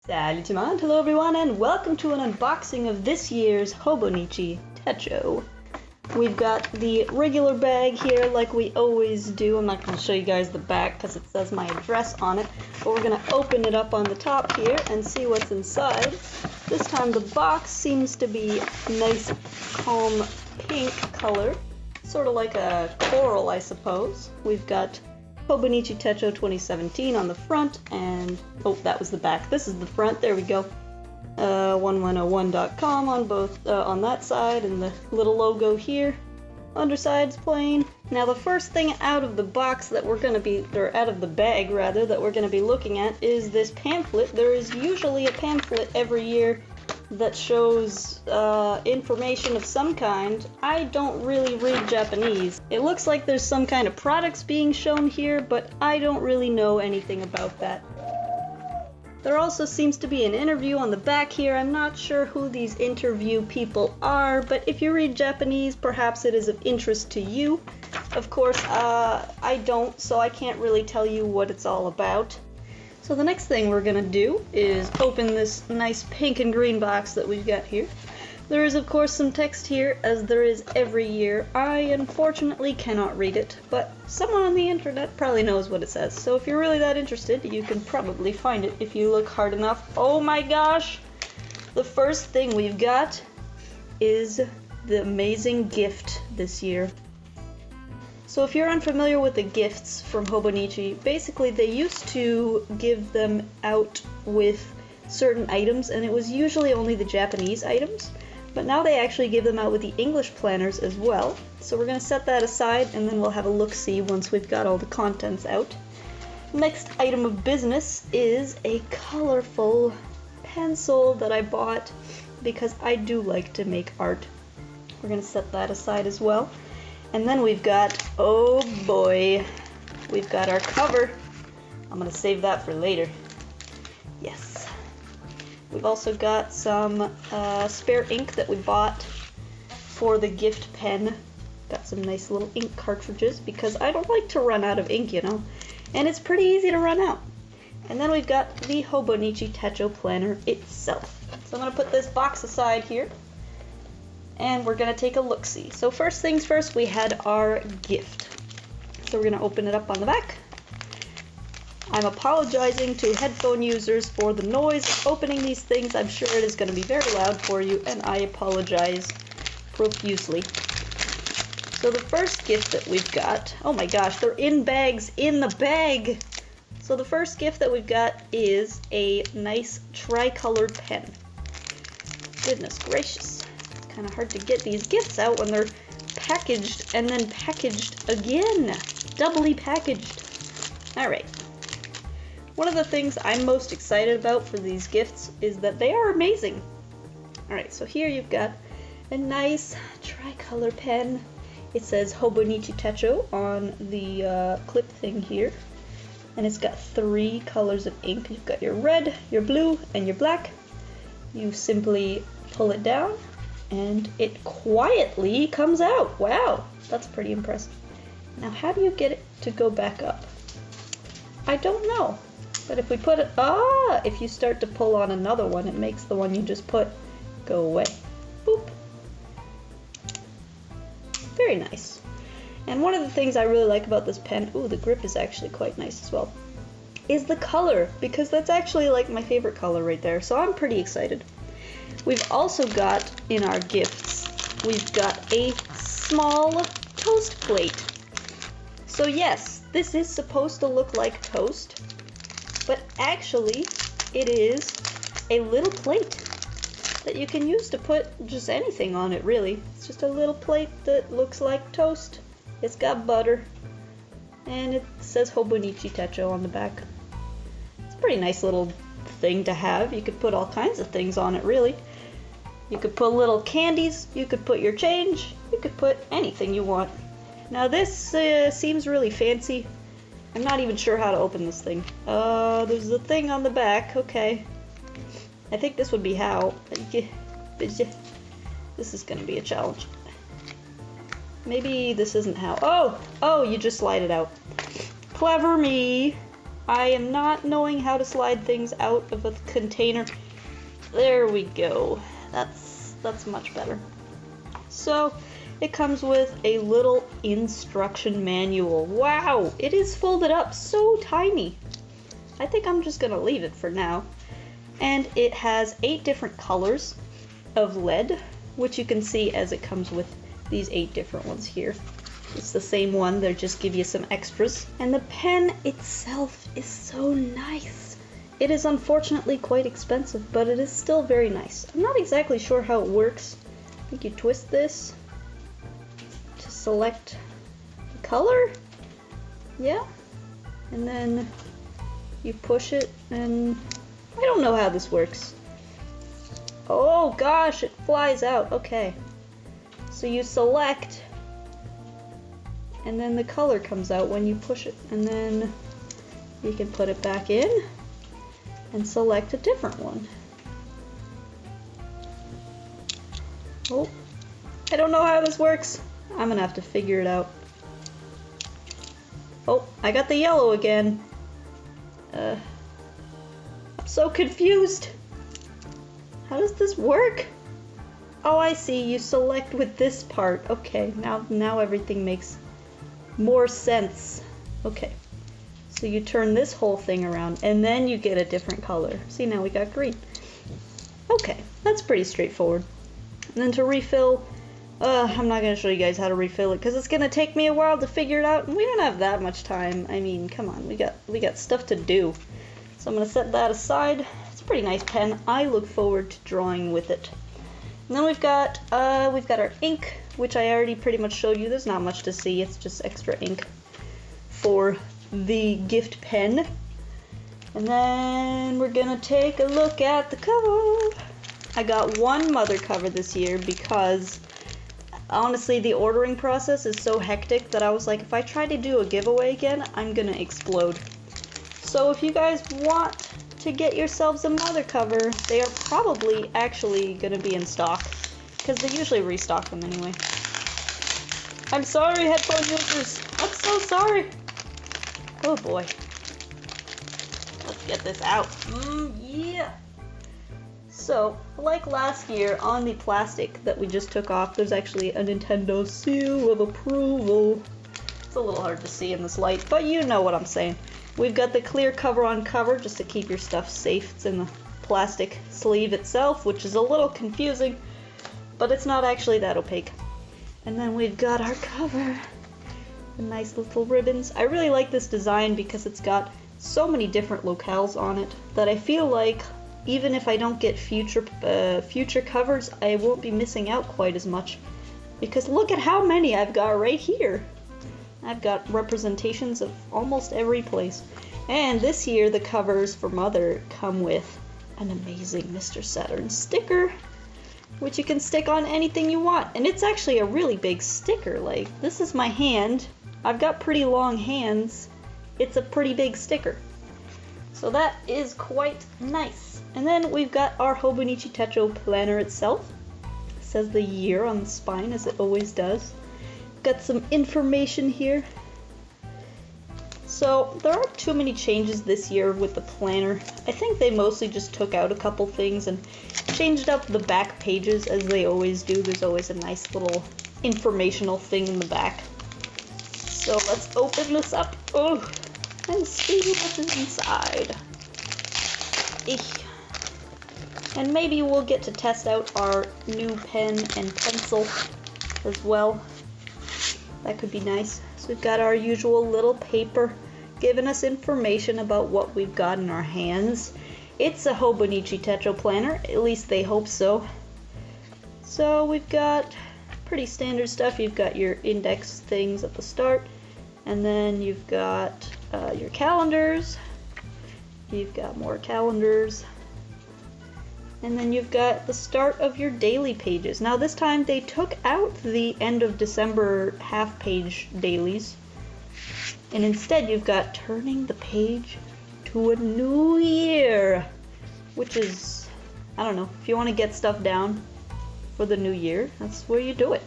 Salut, hello everyone, and welcome to an unboxing of this year's Hobonichi Techo. We've got the regular bag here like we always do. I'm not going to show you guys the back because it says my address on it, but we're going to open it up on the top here and see what's inside. This time the box seems to be a nice calm pink color, sort of like a coral I suppose. We've got Hobonichi Techo 2017 on the front, and oh, that was the back. This is the front. There we go. 1101.com on both on that side, and the little logo here. Underside's plain. Now the first thing out of the box that we're going to be, or out of the bag rather, that we're going to be looking at is this pamphlet. There is usually a pamphlet every year that shows information of some kind. I don't really read Japanese. It looks like there's some kind of products being shown here, but I don't really know anything about that. There also seems to be an interview on the back here. I'm not sure who these interview people are, but if you read Japanese, perhaps it is of interest to you. Of course, I don't, so I can't really tell you what it's all about. So the next thing we're going to do is open this nice pink and green box that we've got here. There is of course some text here, as there is every year. I unfortunately cannot read it, but someone on the internet probably knows what it says. So if you're really that interested, you can probably find it if you look hard enough. Oh my gosh! The first thing we've got is the amazing gift this year. So if you're unfamiliar with the gifts from Hobonichi, basically they used to give them out with certain items, and it was usually only the Japanese items, but now they actually give them out with the English planners as well. So we're going to set that aside, and then we'll have a look-see once we've got all the contents out. Next item of business is a colorful pencil that I bought because I do like to make art. We're going to set that aside as well. And then we've got, oh boy, we've got our cover. I'm going to save that for later. Yes. We've also got some spare ink that we bought for the gift pen. Got some nice little ink cartridges because I don't like to run out of ink, you know. And it's pretty easy to run out. And then we've got the Hobonichi Techo planner itself. So I'm going to put this box aside here, and we're going to take a look-see. So first things first, we had our gift. So we're going to open it up on the back. I'm apologizing to headphone users for the noise of opening these things. I'm sure it is going to be very loud for you, and I apologize profusely. So the first gift that we've got, oh my gosh, they're in bags in the bag. So the first gift that we've got is a nice tricolored pen. Goodness gracious. Kind of hard to get these gifts out when they're packaged and then packaged again. Doubly packaged. Alright. One of the things I'm most excited about for these gifts is that they are amazing. Alright, so here you've got a nice tricolor pen. It says Hobonichi Techo on the clip thing here. And it's got 3 colors of ink. You've got your red, your blue, and your black. You simply pull it down, and it quietly comes out. Wow, that's pretty impressive. Now, how do you get it to go back up? I don't know. But if we put it, if you start to pull on another one, it makes the one you just put go away. Boop. Very nice. And one of the things I really like about this pen, ooh, the grip is actually quite nice as well, is the color, because that's actually like my favorite color right there. So I'm pretty excited. We've also got in our gifts, we've got a small toast plate. So yes, this is supposed to look like toast, but actually it is a little plate that you can use to put just anything on it, really. It's just a little plate that looks like toast. It's got butter, and it says Hobonichi Techo on the back. It's a pretty nice little thing to have. You could put all kinds of things on it, really. You could put little candies, you could put your change, you could put anything you want. Now this seems really fancy. I'm not even sure how to open this thing. There's a thing on the back, okay. I think this would be how. This is gonna be a challenge. Maybe this isn't how. Oh, you just slide it out. Clever me. I am not knowing how to slide things out of a container. There we go. That's much better. So it comes with a little instruction manual. Wow, it is folded up so tiny. I think I'm just gonna leave it for now. And it has 8 different colors of lead, which you can see as it comes with these 8 different ones here. It's the same one, they just give you some extras. And the pen itself is so nice. It is unfortunately quite expensive, but it is still very nice. I'm not exactly sure how it works. I think you twist this to select the color. Yeah. And then you push it, and I don't know how this works. Oh gosh, it flies out. Okay. So you select, and then the color comes out when you push it, and then you can put it back in and select a different one. Oh, I don't know how this works. I'm gonna have to figure it out. Oh, I got the yellow again. I'm so confused. How does this work? Oh, I see. You select with this part. Okay, now everything makes more sense. Okay. So you turn this whole thing around, and then you get a different color. See, now we got green. Okay, that's pretty straightforward. And then to refill, I'm not going to show you guys how to refill it, because it's going to take me a while to figure it out, and we don't have that much time. I mean, come on, we got stuff to do. So I'm going to set that aside. It's a pretty nice pen. I look forward to drawing with it. And then we've got our ink, which I already pretty much showed you. There's not much to see. It's just extra ink for the gift pen. And then we're gonna take a look at the cover. I got one mother cover this year because honestly the ordering process is so hectic that I was like, if I try to do a giveaway again, I'm gonna explode. So if you guys want to get yourselves a mother cover, they are probably actually gonna be in stock, because they usually restock them anyway. I'm sorry, headphone users. I'm so sorry. Oh boy. Let's get this out. Yeah. So, like last year, on the plastic that we just took off, there's actually a Nintendo seal of approval. It's a little hard to see in this light, but you know what I'm saying. We've got the clear cover on cover just to keep your stuff safe. It's in the plastic sleeve itself, which is a little confusing, but it's not actually that opaque. And then we've got our cover. The nice little ribbons. I really like this design because it's got so many different locales on it that I feel like even if I don't get future covers, I won't be missing out quite as much. Because look at how many I've got right here. I've got representations of almost every place. And this year the covers for Mother come with an amazing Mr. Saturn sticker, which you can stick on anything you want. And it's actually a really big sticker. Like, this is my hand. I've got pretty long hands. It's a pretty big sticker. So that is quite nice. And then we've got our Hobonichi Techo planner itself. It says the year on the spine, as it always does. Got some information here. So there aren't too many changes this year with the planner. I think they mostly just took out a couple things and changed up the back pages as they always do. There's always a nice little informational thing in the back. So let's open this up. Oh, and see what is inside. Eek. And maybe we'll get to test out our new pen and pencil as well. That could be nice. So we've got our usual little paper giving us information about what we've got in our hands. It's a Hobonichi Techo planner, at least they hope so. So we've got pretty standard stuff. You've got your index things at the start, and then you've got your calendars. You've got more calendars. And then you've got the start of your daily pages. Now this time they took out the end of December half-page dailies. And instead you've got turning the page to a new year. Which is, I don't know, if you want to get stuff down for the new year, that's where you do it.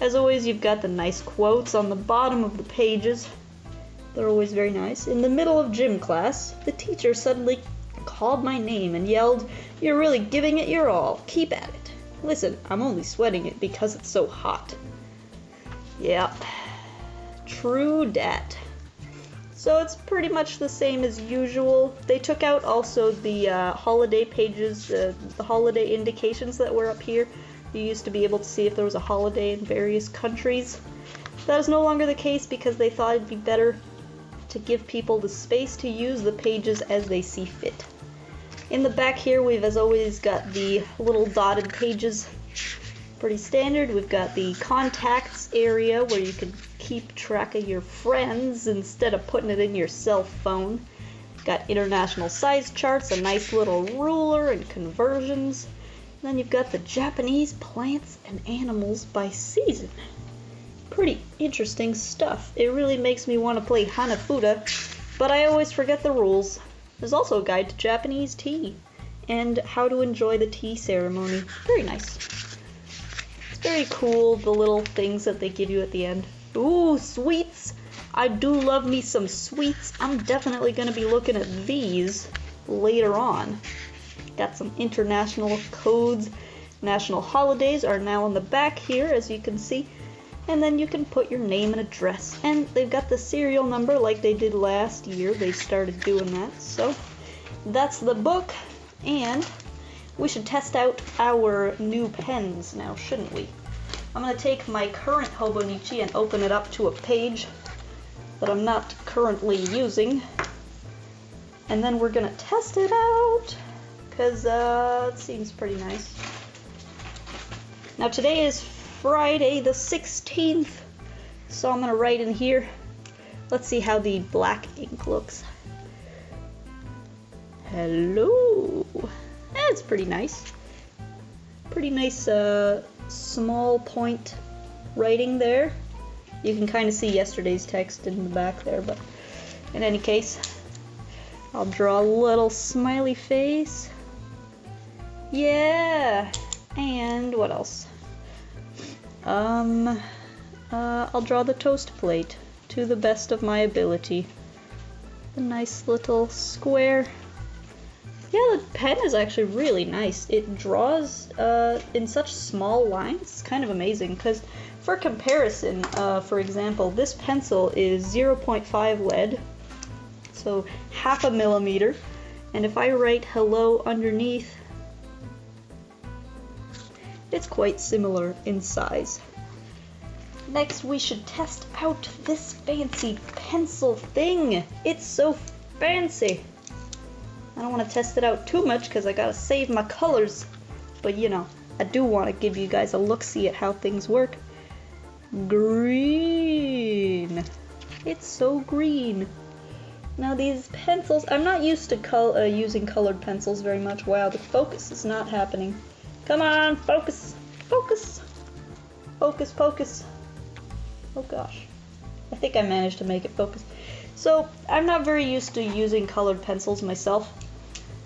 As always, you've got the nice quotes on the bottom of the pages. They're always very nice. In the middle of gym class, the teacher suddenly called my name and yelled, "You're really giving it your all. Keep at it." Listen, I'm only sweating it because it's so hot. Yep. True dat. So it's pretty much the same as usual. They took out also the holiday pages, the holiday indications that were up here. You used to be able to see if there was a holiday in various countries. That is no longer the case because they thought it'd be better to give people the space to use the pages as they see fit. In the back here, we've as always got the little dotted pages. Pretty standard. We've got the contacts area where you can keep track of your friends instead of putting it in your cell phone. Got international size charts, a nice little ruler, and conversions. And then you've got the Japanese plants and animals by season. Pretty interesting stuff. It really makes me want to play Hanafuda, but I always forget the rules. There's also a guide to Japanese tea and how to enjoy the tea ceremony. Very nice. It's very cool, the little things that they give you at the end. Ooh, sweets! I do love me some sweets. I'm definitely going to be looking at these later on. Got some international codes. National holidays are now on the back here, as you can see. And then you can put your name and address. And they've got the serial number like they did last year. They started doing that. So that's the book. And we should test out our new pens now, shouldn't we? I'm going to take my current Hobonichi and open it up to a page that I'm not currently using. And then we're going to test it out because it seems pretty nice. Now today is Friday the 16th, so I'm going to write in here. Let's see how the black ink looks. Hello. That's pretty nice. Pretty nice small point writing there. You can kind of see yesterday's text in the back there, but in any case, I'll draw a little smiley face. Yeah. And what else? I'll draw the toast plate to the best of my ability. A nice little square. Yeah, the pen is actually really nice. It draws in such small lines. It's kind of amazing because for comparison, for example, this pencil is 0.5 lead, so 0.5 millimeter. And if I write hello underneath, it's quite similar in size. Next, we should test out this fancy pencil thing. It's so fancy. I don't want to test it out too much because I gotta save my colors. But you know, I do want to give you guys a look-see at how things work. Green. It's so green. Now these pencils, I'm not used to using colored pencils very much. Wow, the focus is not happening. Come on, focus, focus, focus, focus. Oh gosh, I think I managed to make it focus. So I'm not very used to using colored pencils myself,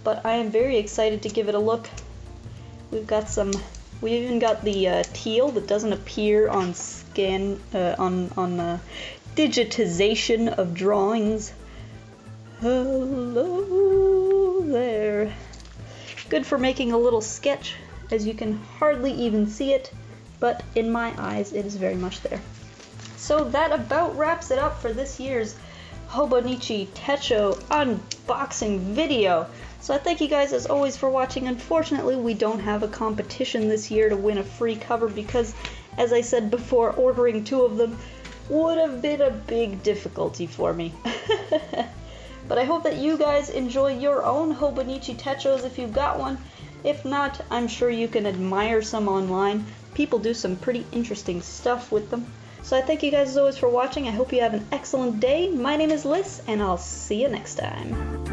but I am very excited to give it a look. We even got the teal that doesn't appear on digitization of drawings. Hello there. Good for making a little sketch, as you can hardly even see it, but in my eyes it is very much there. So that about wraps it up for this year's Hobonichi Techo unboxing video. So I thank you guys as always for watching. Unfortunately, we don't have a competition this year to win a free cover because, as I said before, ordering 2 of them would have been a big difficulty for me. But I hope that you guys enjoy your own Hobonichi Techos if you've got one. If not, I'm sure you can admire some online. People do some pretty interesting stuff with them. So I thank you guys as always for watching. I hope you have an excellent day. My name is Liz, and I'll see you next time.